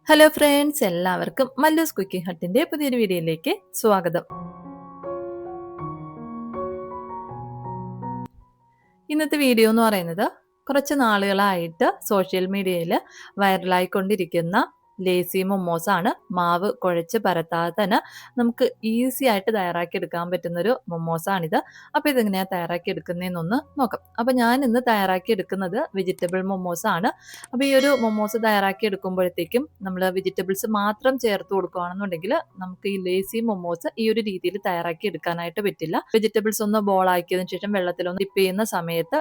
Hello friends, എല്ലാവർക്കും Mallus cooking ഹട്ടിന്റെ പുതിയൊരു വീഡിയോയിലേക്ക് സ്വാഗതം. ഇന്നത്തെ വീഡിയോ എന്ന് പറയുന്നത് കുറച്ച് നാളുകളായിട്ട് സോഷ്യൽ മീഡിയയിൽ വൈറലായിക്കൊണ്ടിരിക്കുന്ന ലേസി മൊമോസ് ആണ്. മാവ് കുഴച്ച് പരത്താതെ തന്നെ നമുക്ക് ഈസി ആയിട്ട് തയ്യാറാക്കി എടുക്കാൻ പറ്റുന്നൊരു മൊമോസാണിത്. അപ്പോൾ ഇതെങ്ങനെയാണ് തയ്യാറാക്കി എടുക്കുന്നതെന്നൊന്ന് നോക്കാം. അപ്പോൾ ഞാൻ ഇന്ന് തയ്യാറാക്കി എടുക്കുന്നത് വെജിറ്റബിൾ മൊമോസ് ആണ്. അപ്പോൾ ഈ ഒരു മൊമോസ് തയ്യാറാക്കി എടുക്കുമ്പോഴത്തേക്കും നമ്മൾ വെജിറ്റബിൾസ് മാത്രം ചേർത്ത് കൊടുക്കുകയാണെന്നുണ്ടെങ്കിൽ നമുക്ക് ഈ ലേസി മൊമോസ് ഈ ഒരു രീതിയിൽ തയ്യാറാക്കി എടുക്കാനായിട്ട് പറ്റില്ല. വെജിറ്റബിൾസ് ഒന്ന് ബോൾ ആക്കിയതിനു ശേഷം വെള്ളത്തിലൊന്ന് ഡിപ്പ് ചെയ്യുന്ന സമയത്ത്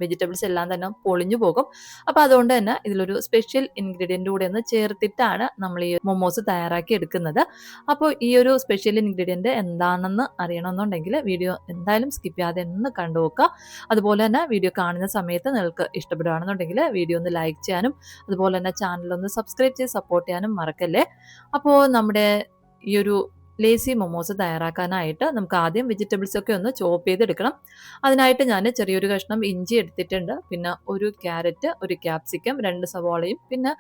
വെജിറ്റബിൾസ് എല്ലാം തന്നെ പൊളിഞ്ഞു പോകും. അപ്പോൾ അതുകൊണ്ട് തന്നെ ഇതിലൊരു സ്പെഷ്യൽ ഇൻഗ്രീഡിയൻ്റ് കൂടെ ഒന്ന് ചേർത്തിട്ടാണ് നമ്മൾ ഈ മൊമോസ് തയ്യാറാക്കി എടുക്കുന്നത്. അപ്പോൾ ഈ ഒരു സ്പെഷ്യൽ ഇൻഗ്രീഡിയൻ്റ് എന്താണെന്ന് അറിയണമെന്നുണ്ടെങ്കിൽ വീഡിയോ എന്തായാലും സ്കിപ്പ് ചെയ്യാതെ ഒന്ന് കണ്ടു നോക്കുക. അതുപോലെ തന്നെ വീഡിയോ കാണുന്ന സമയത്ത് നിങ്ങൾക്ക് ഇഷ്ടപ്പെടുകയാണെന്നുണ്ടെങ്കിൽ വീഡിയോ ഒന്ന് ലൈക്ക് ചെയ്യാനും അതുപോലെ തന്നെ ചാനലൊന്ന് സബ്സ്ക്രൈബ് ചെയ്ത് സപ്പോർട്ട് ചെയ്യാനും മറക്കല്ലേ. അപ്പോൾ നമ്മുടെ ഈ ഒരു ലേസി മൊമോസ് തയ്യാറാക്കാനായിട്ട് നമുക്ക് ആദ്യം വെജിറ്റബിൾസ് ഒക്കെ ഒന്ന് ചോപ്പ് ചെയ്തെടുക്കണം. അതിനായിട്ട് ഞാൻ ചെറിയൊരു കഷ്ണം ഇഞ്ചി എടുത്തിട്ടുണ്ട്, പിന്നെ ഒരു ക്യാരറ്റ്, ഒരു ക്യാപ്സിക്കം, 2 സവാളയും, പിന്നെ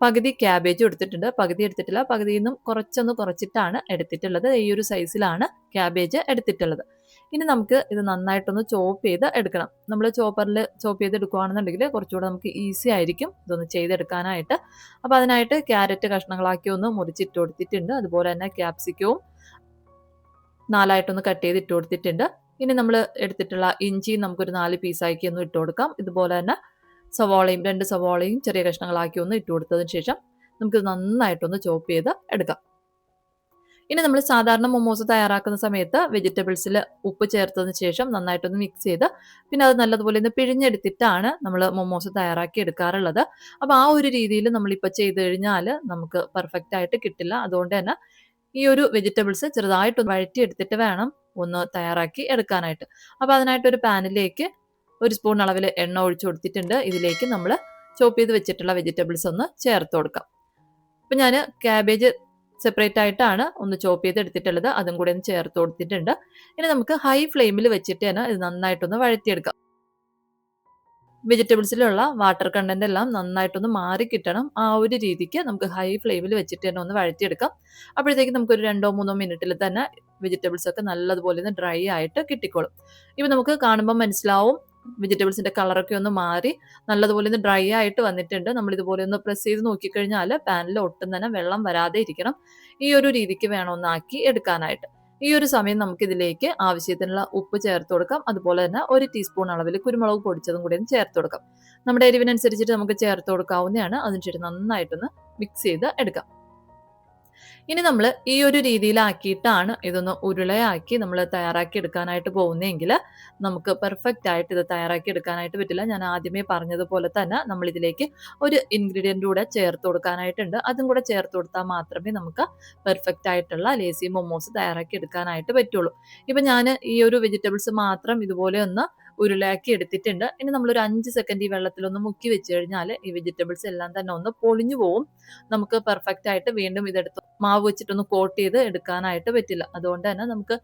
പകുതി ക്യാബേജും എടുത്തിട്ടുണ്ട്. പകുതി എടുത്തിട്ടില്ല, പകുതിയിൽ നിന്നും കുറച്ചൊന്ന് കുറച്ചിട്ടാണ് എടുത്തിട്ടുള്ളത്. ഈ ഒരു സൈസിലാണ് ക്യാബേജ് എടുത്തിട്ടുള്ളത്. ഇനി നമുക്ക് ഇത് നന്നായിട്ടൊന്ന് ചോപ്പ് ചെയ്ത് എടുക്കണം. നമ്മൾ ചോപ്പറിൽ ചോപ്പ് ചെയ്ത് എടുക്കുകയാണെന്നുണ്ടെങ്കിൽ കുറച്ചുകൂടെ നമുക്ക് ഈസി ആയിരിക്കും ഇതൊന്ന് ചെയ്തെടുക്കാനായിട്ട്. അപ്പോൾ അതിനായിട്ട് ക്യാരറ്റ് കഷ്ണങ്ങളാക്കി ഒന്ന് മുറിച്ചിട്ട് കൊടുത്തിട്ടുണ്ട്. അതുപോലെ തന്നെ ക്യാപ്സിക്കവും 4ആയിട്ടൊന്ന് കട്ട് ചെയ്ത് ഇട്ട് കൊടുത്തിട്ടുണ്ട്. ഇനി നമ്മൾ എടുത്തിട്ടുള്ള ഇഞ്ചി നമുക്കൊരു 4 പീസാക്കി ഒന്ന് ഇട്ട് കൊടുക്കാം. ഇതുപോലെ തന്നെ സവാളയും 2 സവാളയും ചെറിയ കഷ്ണങ്ങളാക്കി ഒന്ന് ഇട്ട് കൊടുത്തതിന് ശേഷം നമുക്ക് നന്നായിട്ടൊന്ന് ചോപ്പ് ചെയ്ത് എടുക്കാം. ഇനി നമ്മൾ സാധാരണ മൊമോസ് തയ്യാറാക്കുന്ന സമയത്ത് വെജിറ്റബിൾസിൽ ഉപ്പ് ചേർത്തതിന് ശേഷം നന്നായിട്ടൊന്ന് മിക്സ് ചെയ്ത് പിന്നെ അത് നല്ലതുപോലെ ഒന്ന് പിഴിഞ്ഞെടുത്തിട്ടാണ് നമ്മൾ മൊമോസ് തയ്യാറാക്കി എടുക്കാറുള്ളത്. അപ്പോൾ ആ ഒരു രീതിയിൽ നമ്മളിപ്പോൾ ചെയ്ത് കഴിഞ്ഞാൽ നമുക്ക് പെർഫെക്റ്റ് ആയിട്ട് കിട്ടില്ല. അതുകൊണ്ട് തന്നെ ഈ ഒരു വെജിറ്റബിൾസ് ചെറുതായിട്ടൊന്ന് വഴറ്റിയെടുത്തിട്ട് വേണം ഒന്ന് തയ്യാറാക്കി എടുക്കാനായിട്ട്. അപ്പോൾ അതിനായിട്ടൊരു പാനിലേക്ക് 1 സ്പൂൺ അളവിൽ എണ്ണ ഒഴിച്ചു കൊടുത്തിട്ടുണ്ട്. ഇതിലേക്ക് നമ്മൾ ചോപ്പ് ചെയ്ത് വെച്ചിട്ടുള്ള വെജിറ്റബിൾസ് ഒന്ന് ചേർത്ത് കൊടുക്കാം. അപ്പം ഞാൻ ക്യാബേജ് സെപ്പറേറ്റ് ആയിട്ടാണ് ഒന്ന് ചോപ്പ് ചെയ്ത് എടുത്തിട്ടുള്ളത്, അതും കൂടെ ഒന്ന് ചേർത്ത് കൊടുത്തിട്ടുണ്ട്. ഇനി നമുക്ക് ഹൈ ഫ്ലെയിമിൽ വെച്ചിട്ട് തന്നെ ഇത് നന്നായിട്ടൊന്ന് വഴറ്റിയെടുക്കാം. വെജിറ്റബിൾസിലുള്ള വാട്ടർ കണ്ടന്റ് എല്ലാം നന്നായിട്ടൊന്ന് മാറി കിട്ടണം. ആ ഒരു രീതിക്ക് നമുക്ക് ഹൈ ഫ്ലെയിമിൽ വെച്ചിട്ട് തന്നെ ഒന്ന് വഴറ്റിയെടുക്കാം. അപ്പോഴത്തേക്ക് നമുക്കൊരു 2-3 മിനിറ്റിൽ തന്നെ വെജിറ്റബിൾസ് ഒക്കെ നല്ലതുപോലെ ഒന്ന് ഡ്രൈ ആയിട്ട് കിട്ടിക്കോളും. ഇപ്പം നമുക്ക് കാണുമ്പോൾ മനസ്സിലാവും വെജിറ്റബിൾസിന്റെ കളറൊക്കെ ഒന്ന് മാറി നല്ലതുപോലെ ഒന്ന് ഡ്രൈ ആയിട്ട് വന്നിട്ടുണ്ട്. നമ്മൾ ഇതുപോലെ ഒന്ന് പ്രസ് ചെയ്ത് നോക്കിക്കഴിഞ്ഞാൽ പാനിൽ ഒട്ടും തന്നെ വെള്ളം വരാതെ ഇരിക്കണം. ഈ ഒരു രീതിക്ക് വേണം ഒന്നാക്കി എടുക്കാനായിട്ട്. ഈ ഒരു സമയം നമുക്ക് ഇതിലേക്ക് ആവശ്യത്തിനുള്ള ഉപ്പ് ചേർത്ത് കൊടുക്കാം. അതുപോലെ തന്നെ 1 ടീസ്പൂൺ അളവിൽ കുരുമുളക് പൊടിച്ചതും കൂടി ഒന്ന് ചേർത്ത് കൊടുക്കാം. നമ്മുടെ എരിവിനനുസരിച്ചിട്ട് നമുക്ക് ചേർത്ത് കൊടുക്കാവുന്നതാണ്. അതിനുശേഷം നന്നായിട്ടൊന്ന് മിക്സ് ചെയ്ത് എടുക്കാം. ഇനി നമ്മൾ ഈ ഒരു രീതിയിലാക്കിയിട്ടാണ് ഇതൊന്ന് ഉരുളയാക്കി നമ്മൾ തയ്യാറാക്കി എടുക്കാനായിട്ട് പോകുന്നതെങ്കിൽ നമുക്ക് പെർഫെക്റ്റ് ആയിട്ട് ഇത് തയ്യാറാക്കി എടുക്കാനായിട്ട് പറ്റില്ല. ഞാൻ ആദ്യമേ പറഞ്ഞതുപോലെ തന്നെ നമ്മൾ ഇതിലേക്ക് ഒരു ഇൻഗ്രീഡിയൻ്റ് കൂടെ ചേർത്ത് കൊടുക്കാനായിട്ടുണ്ട്. അതും കൂടെ ചേർത്ത് കൊടുത്താൽ മാത്രമേ നമുക്ക് പെർഫെക്റ്റ് ആയിട്ടുള്ള ലേസി മൊമോസ് തയ്യാറാക്കി എടുക്കാനായിട്ട് പറ്റുള്ളൂ. ഇപ്പം ഞാൻ ഈ ഒരു വെജിറ്റബിൾസ് മാത്രം ഇതുപോലെ ഒന്ന് ഉരുളയാക്കി എടുത്തിട്ടുണ്ട്. ഇനി നമ്മളൊരു 5 സെക്കൻഡ് ഈ വെള്ളത്തിലൊന്ന് മുക്കി വെച്ച് കഴിഞ്ഞാൽ ഈ വെജിറ്റബിൾസ് എല്ലാം തന്നെ ഒന്ന് പൊളിഞ്ഞു പോവും. നമുക്ക് പെർഫെക്റ്റ് ആയിട്ട് വീണ്ടും ഇതെടുത്ത് മാവ് വെച്ചിട്ടൊന്ന് കോട്ട് ചെയ്ത് എടുക്കാനായിട്ട് പറ്റില്ല. അതുകൊണ്ട് തന്നെ നമുക്ക്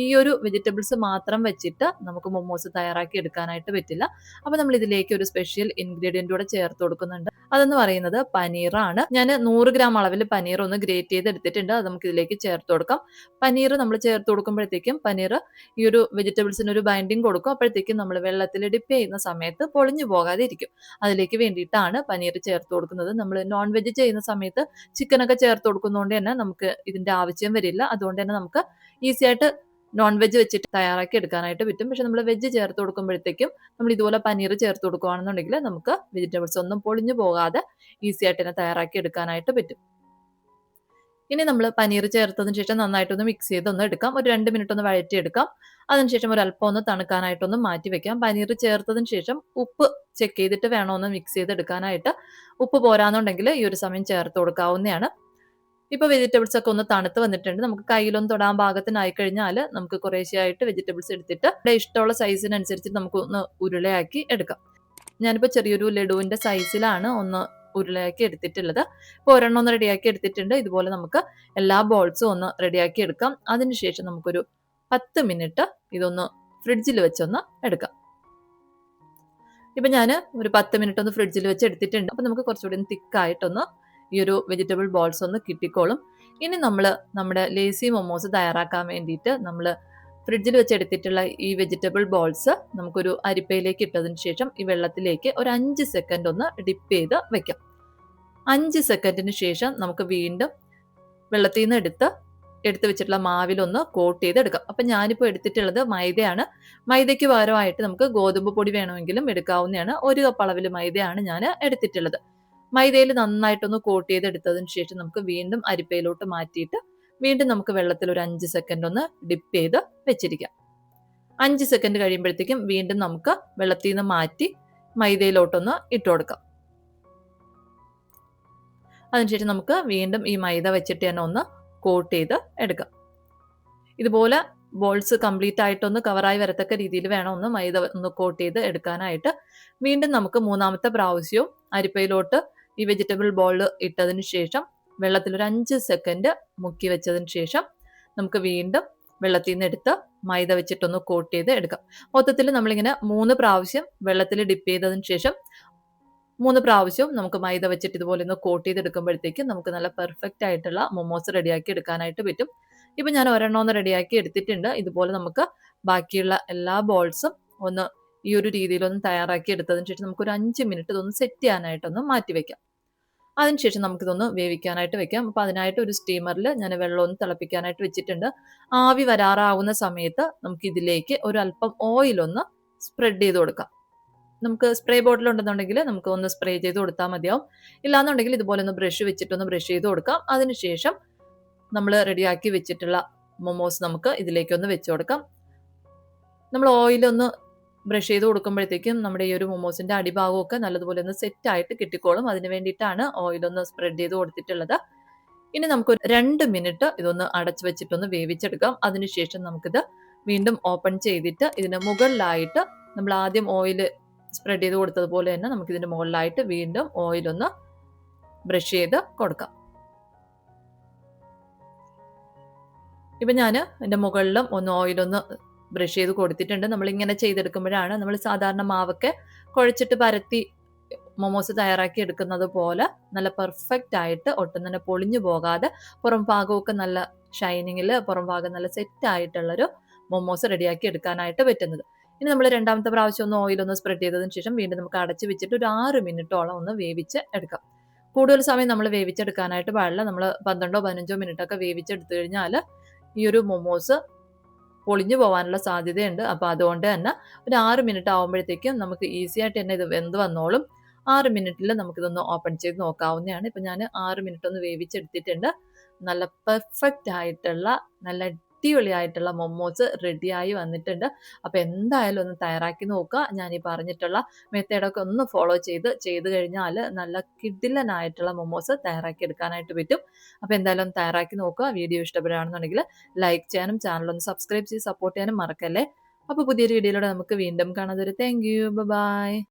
ഈ ഒരു വെജിറ്റബിൾസ് മാത്രം വെച്ചിട്ട് നമുക്ക് മൊമോസ് തയ്യാറാക്കി എടുക്കാനായിട്ട് പറ്റില്ല. അപ്പോൾ നമ്മൾ ഇതിലേക്ക് ഒരു സ്പെഷ്യൽ ഇൻഗ്രീഡിയൻ്റ് കൂടെ ചേർത്ത് കൊടുക്കുന്നുണ്ട്. അതെന്ന് പറയുന്നത് പനീറാണ്. ഞാൻ 100 ഗ്രാം അളവിൽ പനീർ ഒന്ന് ഗ്രേറ്റ് ചെയ്ത് എടുത്തിട്ടുണ്ട്. അത് നമുക്ക് ഇതിലേക്ക് ചേർത്ത് കൊടുക്കാം. പനീർ നമ്മൾ ചേർത്ത് കൊടുക്കുമ്പോഴത്തേക്കും പനീർ ഈ ഒരു വെജിറ്റബിൾസിന് ഒരു ബൈൻഡിങ് കൊടുക്കും. അപ്പോഴത്തേക്കും നമ്മൾ വെള്ളത്തിൽ ഡിപ്പ് ചെയ്യുന്ന സമയത്ത് പൊളിഞ്ഞു പോകാതെ ഇരിക്കും. അതിലേക്ക് വേണ്ടിയിട്ടാണ് പനീർ ചേർത്ത് കൊടുക്കുന്നത്. നമ്മൾ നോൺ വെജ് ചെയ്യുന്ന സമയത്ത് ചിക്കനൊക്കെ ചേർത്ത് കൊടുക്കുന്നതുകൊണ്ട് തന്നെ നമുക്ക് ഇതിന്റെ ആവശ്യം വരില്ല. അതുകൊണ്ട് തന്നെ നമുക്ക് ഈസി ആയിട്ട് നോൺ വെജ് വെച്ചിട്ട് തയ്യാറാക്കി എടുക്കാനായിട്ട് പറ്റും. പക്ഷെ നമ്മൾ വെജ് ചേർത്ത് കൊടുക്കുമ്പോഴത്തേക്കും നമ്മൾ ഇതുപോലെ പനീർ ചേർത്ത് കൊടുക്കുകയാണെന്നുണ്ടെങ്കിൽ നമുക്ക് വെജിറ്റബിൾസ് ഒന്നും പൊളിഞ്ഞു പോകാതെ ഈസി ആയിട്ട് തന്നെ തയ്യാറാക്കി എടുക്കാനായിട്ട് പറ്റും. ഇനി നമ്മൾ പനീർ ചേർത്തതിന് ശേഷം നന്നായിട്ടൊന്ന് മിക്സ് ചെയ്ത് ഒന്ന് എടുക്കാം. ഒരു 2 മിനിറ്റ് ഒന്ന് വഴറ്റിയെടുക്കാം. അതിനുശേഷം ഒരു അല്പം ഒന്ന് തണുക്കാനായിട്ടൊന്ന് മാറ്റി വെക്കാം. പനീർ ചേർത്തതിന് ശേഷം ഉപ്പ് ചെക്ക് ചെയ്തിട്ട് വേണം ഒന്ന് മിക്സ് ചെയ്തെടുക്കാനായിട്ട്. ഉപ്പ് പോരാന്നുണ്ടെങ്കിൽ ഈ ഒരു സമയം ചേർത്ത് കൊടുക്കാവുന്നതാണ്. ഇപ്പോൾ വെജിറ്റബിൾസ് ഒക്കെ ഒന്ന് തണുത്ത് വന്നിട്ടുണ്ട്. നമുക്ക് കയ്യിലൊന്ന് തൊടാൻ പാകത്തിനായി കഴിഞ്ഞാൽ നമുക്ക് കുറേശ്ശെയായിട്ട് വെജിറ്റബിൾസ് എടുത്തിട്ട് ഇഷ്ടമുള്ള സൈസിനനുസരിച്ച് നമുക്ക് ഒന്ന് ഉരുളയാക്കി എടുക്കാം. ഞാനിപ്പോൾ ചെറിയൊരു ലഡുവിൻ്റെ സൈസിലാണ് ഒന്ന് ഉരുളയാക്കി എടുത്തിട്ടുള്ളത്. ഇപ്പോൾ ഒരെണ്ണം ഒന്ന് റെഡിയാക്കി എടുത്തിട്ടുണ്ട്. ഇതുപോലെ നമുക്ക് എല്ലാ ബോൾസും ഒന്ന് റെഡിയാക്കി എടുക്കാം. അതിനുശേഷം നമുക്കൊരു 10 മിനിറ്റ് ഇതൊന്ന് ഫ്രിഡ്ജിൽ വെച്ചൊന്ന് എടുക്കാം. ഇപ്പം ഞാൻ ഒരു 10 മിനിറ്റ് ഒന്ന് ഫ്രിഡ്ജിൽ വെച്ച് എടുത്തിട്ടുണ്ട്. അപ്പം നമുക്ക് കുറച്ചുകൂടി തിക്കായിട്ടൊന്ന് ഈ ഒരു വെജിറ്റബിൾ ബോൾസ് ഒന്ന് കിട്ടിക്കോളും. ഇനി നമ്മൾ നമ്മുടെ ലേസി മൊമോസ് തയ്യാറാക്കാൻ വേണ്ടിയിട്ട് നമ്മൾ ഫ്രിഡ്ജിൽ വെച്ച് എടുത്തിട്ടുള്ള ഈ വെജിറ്റബിൾ ബോൾസ് നമുക്കൊരു അരിപ്പയിലേക്ക് ഇട്ടതിന് ശേഷം ഈ വെള്ളത്തിലേക്ക് ഒരു 5 സെക്കൻഡ് ഒന്ന് ഡിപ്പ് ചെയ്ത് വെക്കാം. 5 സെക്കൻഡിന് ശേഷം നമുക്ക് വീണ്ടും വെള്ളത്തിൽ നിന്ന് എടുത്ത് വെച്ചിട്ടുള്ള മാവിലൊന്ന് കോട്ട് ചെയ്തെടുക്കാം. അപ്പം ഞാനിപ്പോൾ എടുത്തിട്ടുള്ളത് മൈദയാണ്. മൈദയ്ക്ക് പകരമായിട്ട് നമുക്ക് ഗോതമ്പ് പൊടി വേണമെങ്കിലും എടുക്കാവുന്നതാണ്. 1 കപ്പ് അളവിൽ മൈദയാണ് ഞാൻ എടുത്തിട്ടുള്ളത്. മൈദയിൽ നന്നായിട്ടൊന്ന് കോട്ട് ചെയ്തെടുത്തതിന് ശേഷം നമുക്ക് വീണ്ടും അരിപ്പയിലോട്ട് മാറ്റിയിട്ട് വീണ്ടും നമുക്ക് വെള്ളത്തിൽ ഒരു 5 സെക്കൻഡ് ഒന്ന് ഡിപ്പ് ചെയ്ത് വെച്ചിരിക്കാം. 5 സെക്കൻഡ് കഴിയുമ്പോഴത്തേക്കും വീണ്ടും നമുക്ക് വെള്ളത്തിൽ നിന്ന് മാറ്റി മൈദയിലോട്ടൊന്ന് ഇട്ട് കൊടുക്കാം. അതിനുശേഷം നമുക്ക് വീണ്ടും ഈ മൈദ വെച്ചിട്ട് തന്നെ ഒന്ന് കോട്ട് ചെയ്ത് എടുക്കാം. ഇതുപോലെ ബോൾസ് കംപ്ലീറ്റ് ആയിട്ടൊന്ന് കവറായി വരത്തക്ക രീതിയിൽ വേണം ഒന്ന് മൈദ ഒന്ന് കോട്ട് ചെയ്ത് എടുക്കാനായിട്ട്. വീണ്ടും നമുക്ക് മൂന്നാമത്തെ പ്രാവശ്യവും അരിപ്പയിലോട്ട് ഈ വെജിറ്റബിൾ ബോൾ ഇട്ടതിന് ശേഷം വെള്ളത്തിൽ ഒരു 5 സെക്കൻഡ് മുക്കി വെച്ചതിന് ശേഷം നമുക്ക് വീണ്ടും വെള്ളത്തിൽ നിന്ന് എടുത്ത് മൈദ വെച്ചിട്ടൊന്ന് കോട്ട് ചെയ്ത് എടുക്കാം. മൊത്തത്തിൽ നമ്മളിങ്ങനെ 3 പ്രാവശ്യം വെള്ളത്തിൽ ഡിപ്പ് ചെയ്തതിന് ശേഷം 3 പ്രാവശ്യവും നമുക്ക് മൈദ വെച്ചിട്ട് ഇതുപോലെ ഒന്ന് കോട്ട് ചെയ്തെടുക്കുമ്പോഴത്തേക്കും നമുക്ക് നല്ല പെർഫെക്റ്റ് ആയിട്ടുള്ള മൊമോസ് റെഡിയാക്കി എടുക്കാനായിട്ട് പറ്റും. ഇപ്പം ഞാൻ ഒരെണ്ണം റെഡിയാക്കി എടുത്തിട്ടുണ്ട്. ഇതുപോലെ നമുക്ക് ബാക്കിയുള്ള എല്ലാ ബോൾസും ഒന്ന് ഈ ഒരു രീതിയിലൊന്ന് തയ്യാറാക്കി എടുത്തതിന് ശേഷം നമുക്കൊരു 5 മിനിറ്റ് ഇതൊന്ന് സെറ്റ് ചെയ്യാനായിട്ടൊന്ന് മാറ്റി വെക്കാം. അതിനുശേഷം നമുക്കിതൊന്ന് വേവിക്കാനായിട്ട് വെക്കാം. അപ്പോൾ അതിനായിട്ട് ഒരു സ്റ്റീമറിൽ ഞാൻ വെള്ളം ഒന്ന് തിളപ്പിക്കാനായിട്ട് വെച്ചിട്ടുണ്ട്. ആവി വരാറാവുന്ന സമയത്ത് നമുക്ക് ഇതിലേക്ക് ഒരു അല്പം ഓയിലൊന്ന് സ്പ്രെഡ് ചെയ്ത് കൊടുക്കാം. നമുക്ക് സ്പ്രേ ബോട്ടിൽ ഉണ്ടെന്നുണ്ടെങ്കിൽ നമുക്ക് ഒന്ന് സ്പ്രേ ചെയ്ത് കൊടുത്താൽ മതിയാവും. ഇല്ലാന്നുണ്ടെങ്കിൽ ഇതുപോലെ ഒന്ന് ബ്രഷ് വെച്ചിട്ടൊന്ന് ബ്രഷ് ചെയ്ത് കൊടുക്കാം. അതിനുശേഷം നമ്മൾ റെഡിയാക്കി വെച്ചിട്ടുള്ള മൊമോസ് നമുക്ക് ഇതിലേക്കൊന്ന് വെച്ച് കൊടുക്കാം. നമ്മൾ ഓയിലൊന്ന് ബ്രഷ് ചെയ്ത് കൊടുക്കുമ്പോഴത്തേക്കും നമ്മുടെ ഈ ഒരു മൊമോസിന്റെ അടിഭാഗമൊക്കെ നല്ലതുപോലെ ഒന്ന് സെറ്റ് ആയിട്ട് കിട്ടിക്കോളും. അതിന് വേണ്ടിയിട്ടാണ് ഓയിലൊന്ന് സ്പ്രെഡ് ചെയ്ത് കൊടുത്തിട്ടുള്ളത്. ഇനി നമുക്ക് 2 മിനിറ്റ് ഇതൊന്ന് അടച്ചു വെച്ചിട്ടൊന്ന് വേവിച്ചെടുക്കാം. അതിനുശേഷം നമുക്കിത് വീണ്ടും ഓപ്പൺ ചെയ്തിട്ട് ഇതിന് മുകളിലായിട്ട് നമ്മൾ ആദ്യം ഓയിൽ സ്പ്രെഡ് ചെയ്ത് കൊടുത്തതുപോലെ തന്നെ നമുക്കിതിന്റെ മുകളിലായിട്ട് വീണ്ടും ഓയിലൊന്ന് ബ്രഷ് ചെയ്ത് കൊടുക്കാം. ഇപ്പം ഞാൻ എൻ്റെ മുകളിലും ഒന്ന് ഓയിലൊന്ന് ബ്രഷ് ചെയ്ത് കൊടുത്തിട്ടുണ്ട്. നമ്മളിങ്ങനെ ചെയ്തെടുക്കുമ്പോഴാണ് നമ്മൾ സാധാരണ മാവൊക്കെ കുഴച്ചിട്ട് പരത്തി മൊമോസ് തയ്യാറാക്കി എടുക്കുന്നത് പോലെ നല്ല പെർഫെക്റ്റ് ആയിട്ട് ഒട്ടും തന്നെ പൊളിഞ്ഞു പോകാതെ പുറം ഭാഗമൊക്കെ നല്ല ഷൈനിങ്ങിൽ പുറം ഭാഗം നല്ല സെറ്റ് ആയിട്ടുള്ളൊരു മൊമോസ് റെഡിയാക്കി എടുക്കാനായിട്ട് പറ്റുന്നത്. ഇനി നമ്മൾ രണ്ടാമത്തെ പ്രാവശ്യം ഒന്ന് ഓയിലൊന്ന് സ്പ്രെഡ് ചെയ്തതിന് ശേഷം വീണ്ടും നമുക്ക് അടച്ച് വെച്ചിട്ട് ഒരു 6 മിനിറ്റോളം ഒന്ന് വേവിച്ച് എടുക്കാം. കൂടുതൽ സമയം നമ്മൾ വേവിച്ചെടുക്കാനായിട്ട് പാടില്ല. നമ്മൾ 12 15 മിനിറ്റൊക്കെ വേവിച്ചെടുത്തു കഴിഞ്ഞാൽ ഈ ഒരു മൊമോസ് പൊളിഞ്ഞു പോകാനുള്ള സാധ്യതയുണ്ട്. അപ്പോൾ അതുകൊണ്ട് തന്നെ ഒരു 6 മിനിറ്റ് ആകുമ്പോഴത്തേക്കും നമുക്ക് ഈസി ആയിട്ട് തന്നെ ഇത് വെന്ത് വന്നോളും. 6 മിനിറ്റിൽ നമുക്കിതൊന്ന് ഓപ്പൺ ചെയ്ത് നോക്കാവുന്നതാണ്. ഇപ്പം ഞാൻ 6 മിനിറ്റ് ഒന്ന് വേവിച്ചെടുത്തിട്ടുണ്ട്. നല്ല പെർഫെക്റ്റ് ആയിട്ടുള്ള നല്ല അടിപൊളിയായിട്ടുള്ള മൊമോസ് റെഡിയായി വന്നിട്ടുണ്ട്. അപ്പോൾ എന്തായാലും ഒന്ന് തയ്യാറാക്കി നോക്കുക. ഞാൻ ഈ പറഞ്ഞിട്ടുള്ള മെത്തേഡൊക്കെ ഒന്ന് ഫോളോ ചെയ്ത് കഴിഞ്ഞാൽ നല്ല കിടിലനായിട്ടുള്ള മൊമോസ് തയ്യാറാക്കി എടുക്കാനായിട്ട് പറ്റും. അപ്പോൾ എന്തായാലും തയ്യാറാക്കി നോക്കുക. വീഡിയോ ഇഷ്ടപ്പെടുകയാണെന്നുണ്ടെങ്കിൽ ലൈക്ക് ചെയ്യാനും ചാനലൊന്ന് സബ്സ്ക്രൈബ് ചെയ്ത് സപ്പോർട്ട് ചെയ്യാനും മറക്കല്ലേ. അപ്പോൾ പുതിയൊരു വീഡിയോയിലൂടെ നമുക്ക് വീണ്ടും കാണാം. Thank you. ബൈ.